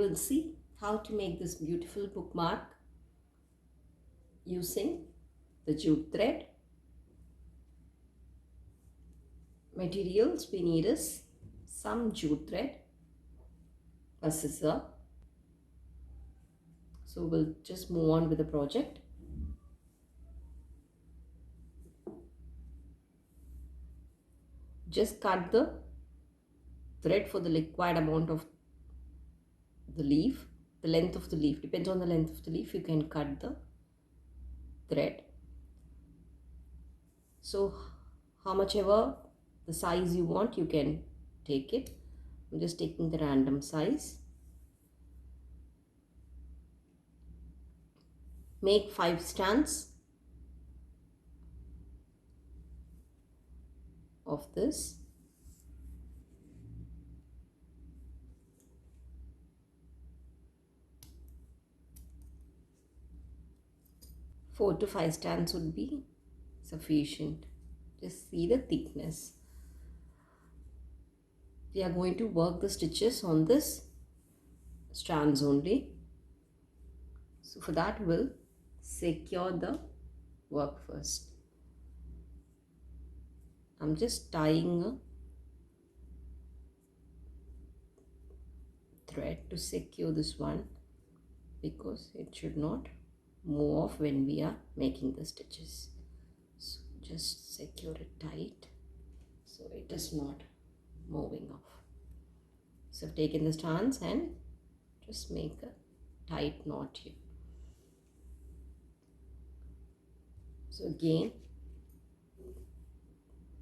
will see how to make this beautiful bookmark using the jute thread. Materials we need is some jute thread, a scissor. So we'll just move on with the project. Just cut the thread for the required amount of the leaf. The length of the leaf depends on the length of the leaf. You can cut the thread. So how much ever the size you want, you can take it. I'm just taking the random size. Make 5 strands of this. Four to 5 strands would be sufficient. Just see the thickness. We are going to work the stitches on this strands only. So for that we'll secure the work first. I'm just tying a thread to secure this one because it should not move off when we are making the stitches. So just secure it tight so it is not moving off. So I've taken the strands and just make a tight knot here. So again,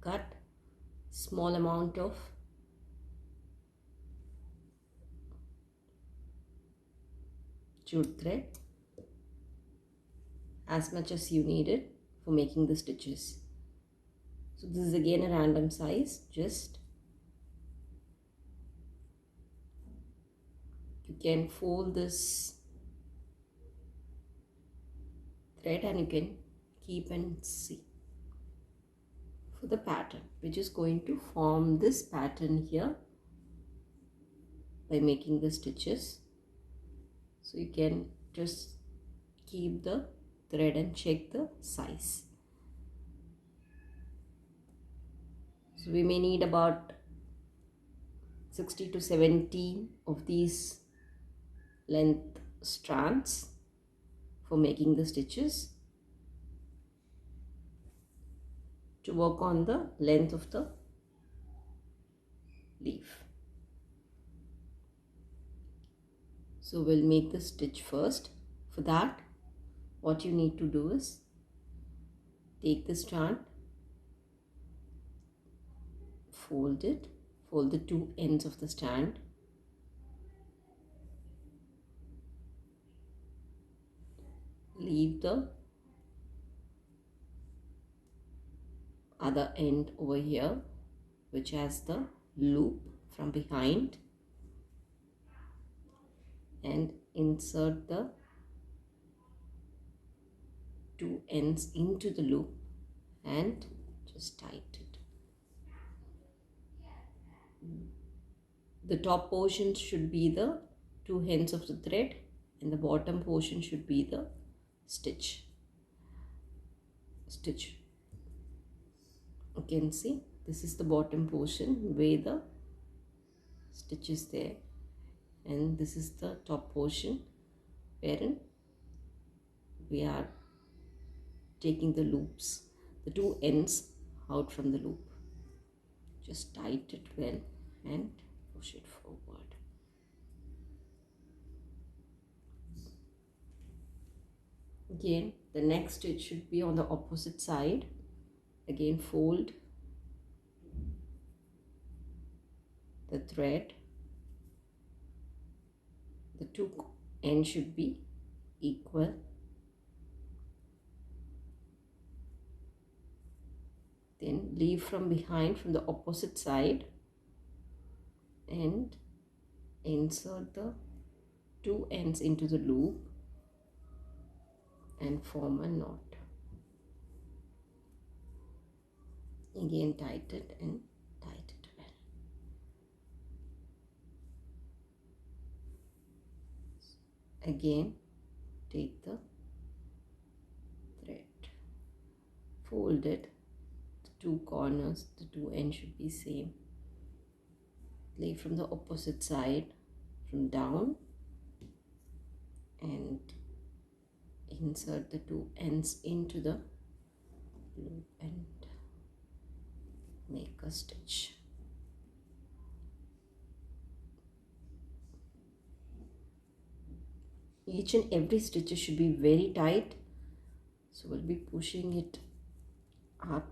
cut small amount of jute thread, as much as you need it for making the stitches. So this is again a random size. Just you can fold this thread and you can keep and see. For the pattern, we're just going to form this pattern here by making the stitches. So you can just keep the thread and check the size. So we may need about 60 to 70 of these length strands for making the stitches to work on the length of the leaf. So we'll make the stitch first. For that, what you need to do is take the strand, fold it, fold the two ends of the strand, leave the other end over here which has the loop from behind, and insert the two ends into the loop and just tighten it. The top portion should be the two ends of the thread and the bottom portion should be the stitch. You can see this is the bottom portion where the stitch is there, and this is the top portion wherein we are taking the loops, the two ends out from the loop. Just tighten it well and push it forward. Again, the next stitch should be on the opposite side. Again, fold the thread. The two ends should be equal. Then leave from behind from the opposite side and insert the two ends into the loop and form a knot. Again, tighten it and tighten it well. Again, take the thread, fold it, the two corners, the two ends should be same. Lay from the opposite side, from down, and insert the two ends into the loop and make a stitch. Each and every stitch should be very tight, so we'll be pushing it up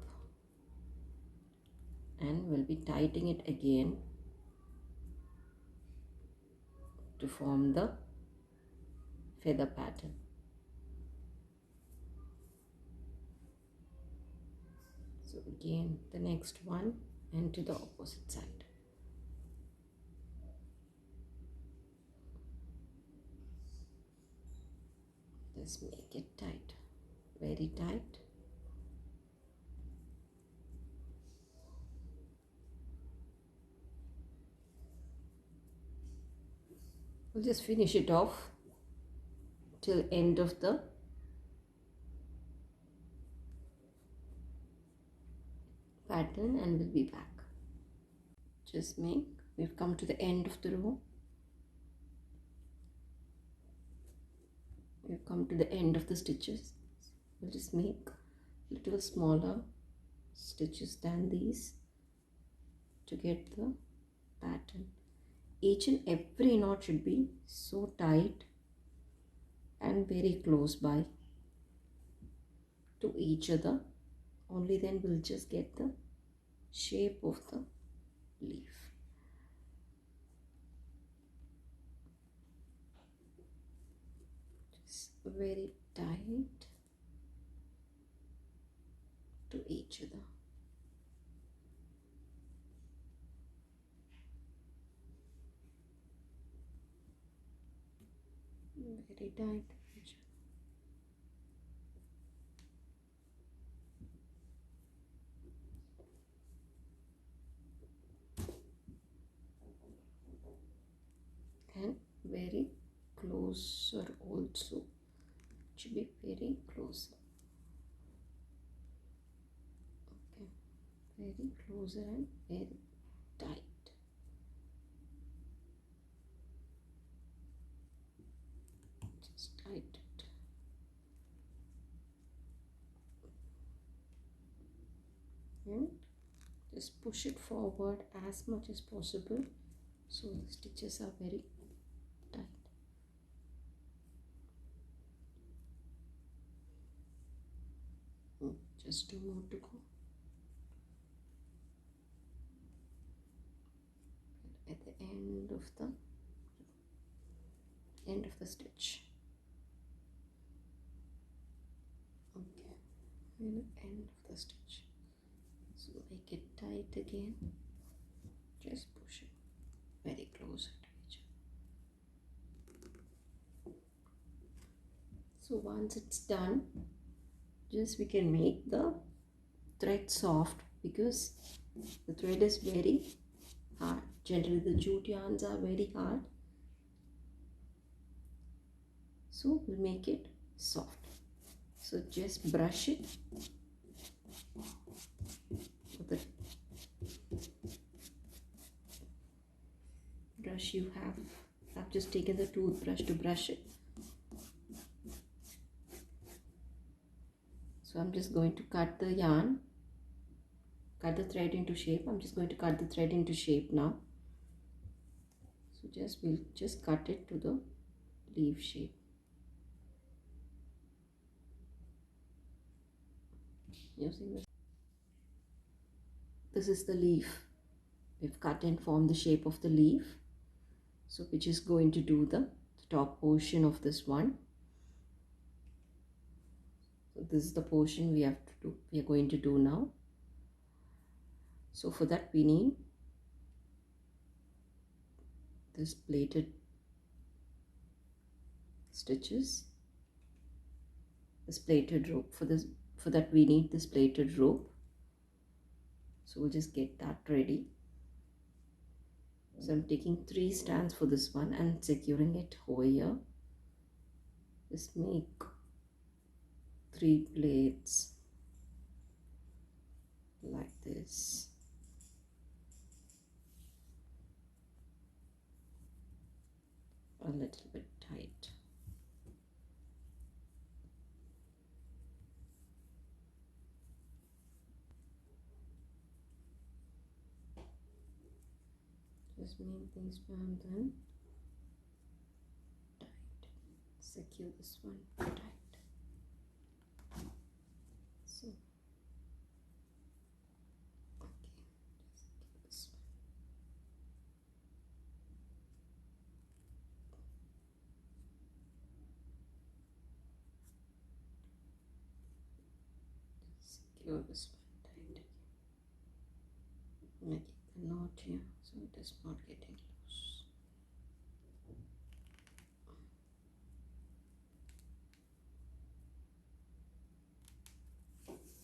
and we'll be tightening it again to form the feather pattern. So again the next one and to the opposite side. Just make it tight, very tight. We'll just finish it off till end of the pattern and we'll be back. We've come to the end of the row. We've come to the end of the stitches. We'll just make little smaller stitches than these to get the pattern. Each and every knot should be so tight and very close by to each other. Only then we'll just get the shape of the leaf. Just very tight to each other. Very tight to each other. And very closer also. It should be very closer. Okay, very closer and very tight. Just tight it. And just push it forward as much as possible so the stitches are very tight. Just 2 more to go. At the end of the stitch. Okay, and the end of the stitch. So make it tight again. Just push it very close to each other. So once it's done, just we can make the thread soft because the thread is very hard. Generally the jute yarns are very hard, so we'll make it soft. So just brush it with the brush you have. I've just taken the toothbrush to brush it. So I'm just going to cut the yarn, cut the thread into shape. I'm just going to cut the thread into shape now. So we'll just cut it to the leaf shape. Using this is the leaf. We've cut and formed the shape of the leaf. So we're just going to do the top portion of this one. So this is the portion we are going to do now. So for that we need this plaited stitches, this plaited rope. For that we need this plaited rope. So we'll just get that ready. So I'm taking 3 strands for this one and securing it over here. Just make 3 plaits like this. A little bit tight. Just make these one then tight. Secure this one tight. So okay, just secure this one. Secure this one tight again. Making a knot here so it is not getting loose.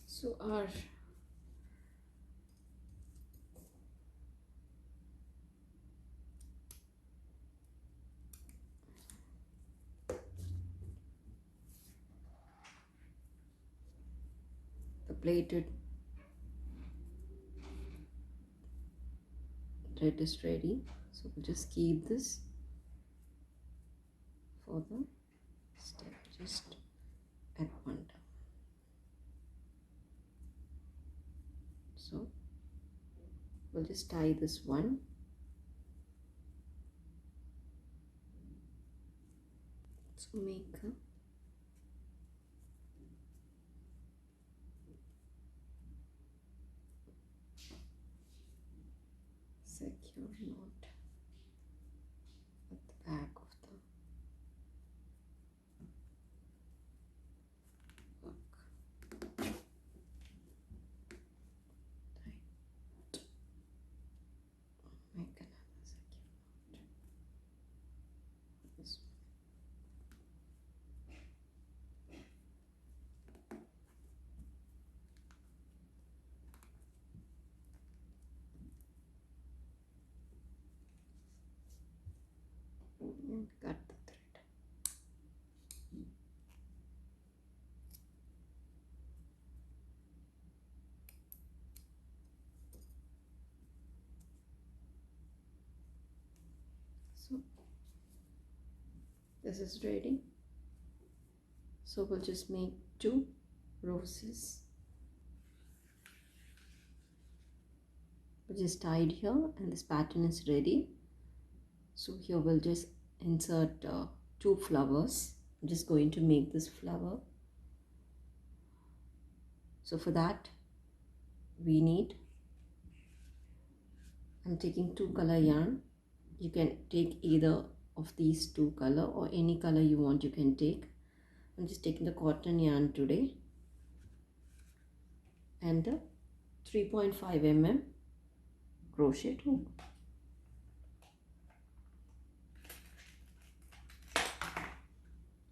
So our the plaited thread is ready. So we'll just keep this for the step. Just add one down. So we'll just tie this one. So make a secure knot at the back of the hook. Tight. Make another secure knot. This one. And cut the thread. So this is ready. So we'll just make 2 roses, which is tied here, and this pattern is ready. So here we'll just insert 2 flowers. I'm just going to make this flower. So for that we need, I'm taking 2 color yarn. You can take either of these 2 color or any color you want you can take. I'm just taking the cotton yarn today, and a 3.5 mm crochet hook.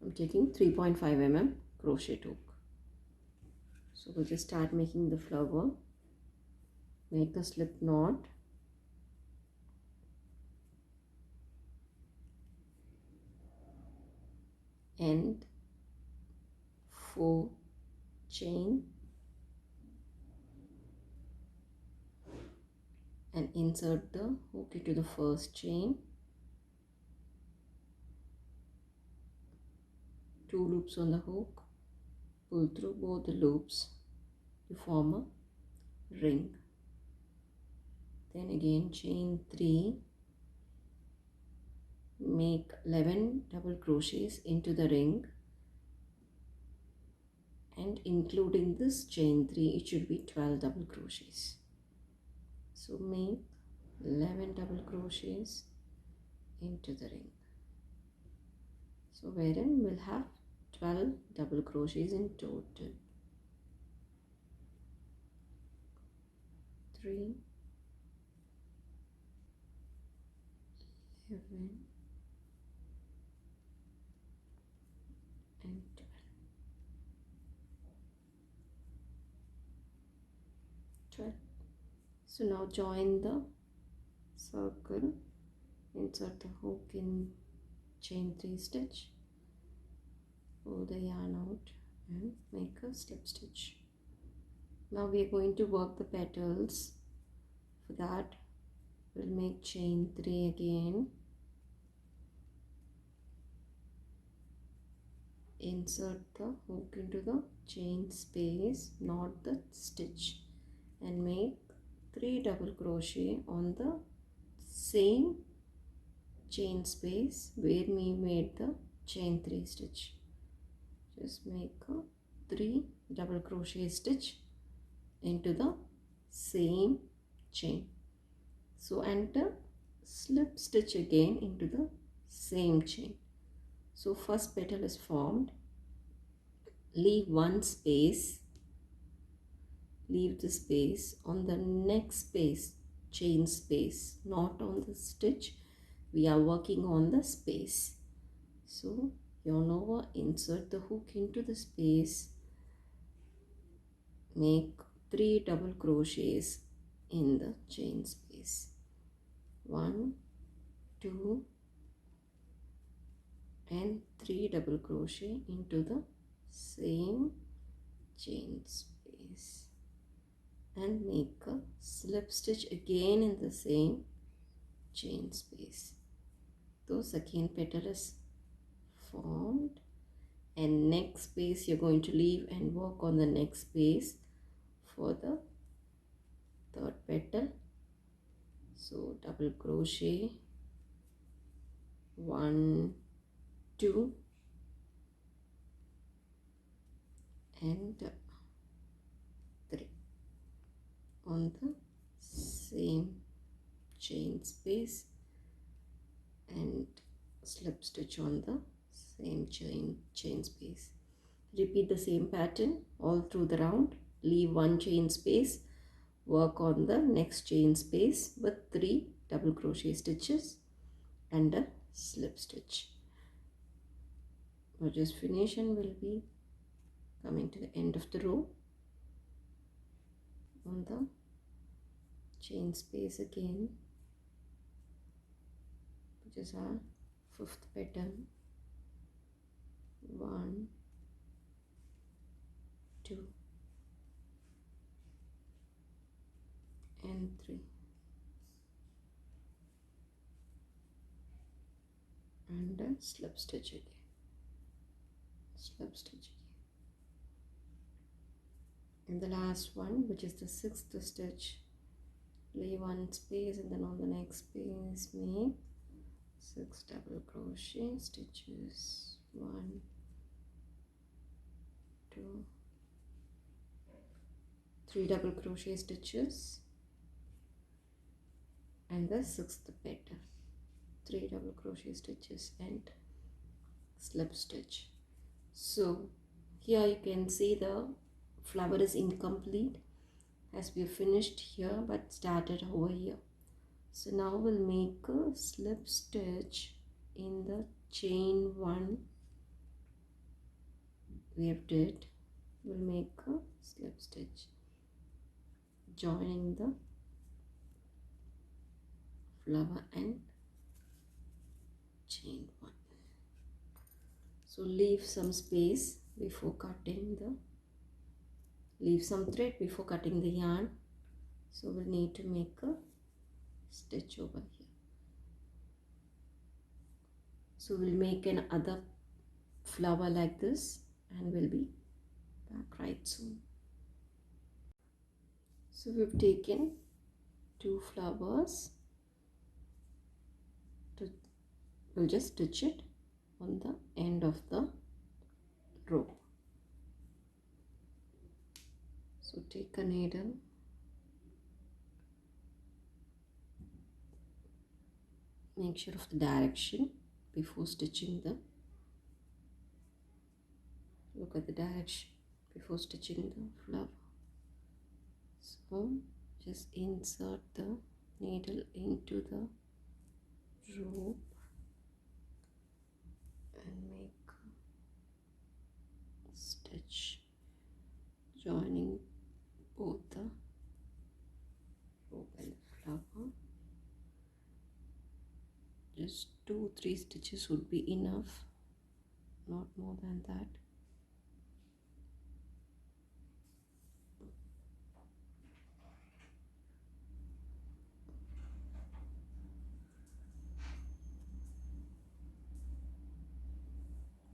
I'm taking 3.5 mm crochet hook. So we'll just start making the flower. Make a slip knot. And 4 chain and insert the hook into the first chain. 2 loops on the hook. Pull through both the loops to form a ring. Then again chain 3. Make 11 double crochets into the ring, and including this chain 3 it should be 12 double crochets. So make 11 double crochets into the ring. So wherein we'll have 12 double crochets in total. 3, 11 and 12. So now join the circle, insert the hook in chain 3 stitch, pull the yarn out and make a slip stitch. Now we are going to work the petals. For that we'll make chain 3 again, insert the hook into the chain space, not the stitch, and make 3 double crochet on the same chain space where we made the chain 3 stitch. Just make a 3 double crochet stitch into the same chain. So enter slip stitch again into the same chain. So first petal is formed, leave one space, leave the space on the next space, chain space, not on the stitch. We are working on the space. So yarn over, insert the hook into the space, make 3 double crochets in the chain space. 1, 2 and 3 double crochet into the same chain space and make a slip stitch again in the same chain space. So second petal is formed, and next space you're going to leave and work on the next space for the third petal. So double crochet, 1, 2 and 3 on the same chain space and slip stitch on the same chain space. Repeat the same pattern all through the round. Leave one chain space, work on the next chain space with 3 double crochet stitches and a slip stitch. We'll just finish and we'll be coming to the end of the row. On the chain space again, which is our fifth petal. 1, 2 and 3 and a slip stitch again, slip stitch again. And the last one, which is the sixth stitch, leave one space and then on the next space make 6 double crochet stitches. 1, 2, 3 double crochet stitches and the sixth petal, 3 double crochet stitches and slip stitch. So here you can see the flower is incomplete as we finished here but started over here. So now we'll make a slip stitch in the chain 1 we have did. We'll make a slip stitch joining the flower and chain 1. So leave some space before cutting the, leave some thread before cutting the yarn. So we'll need to make a stitch over here. So we'll make another flower like this and we'll be back right soon. So we've taken 2 flowers, we'll just stitch it on the end of the rope. So take a needle, make sure of the direction before stitching the, look at the direction before stitching the flower. So just insert the needle into the rope and make a stitch joining both the rope and the flower. Just 2-3 stitches would be enough, not more than that.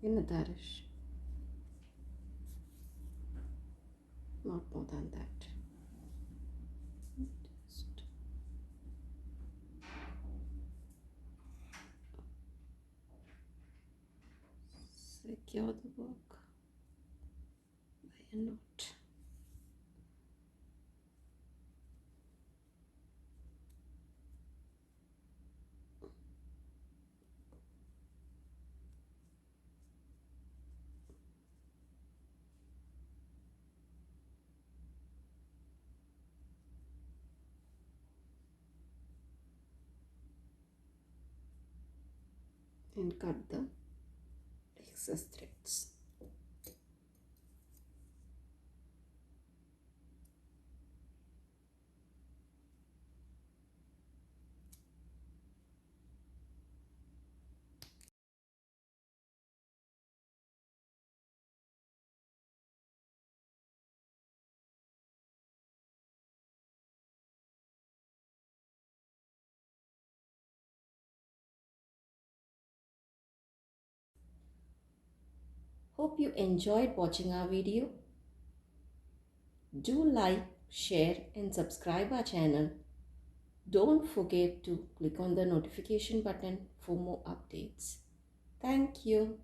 another, not more than that. Just secure the work by a knot. And cut the excess threads. Hope you enjoyed watching our video. Do like, share and subscribe our channel. Don't forget to click on the notification button for more updates. Thank you.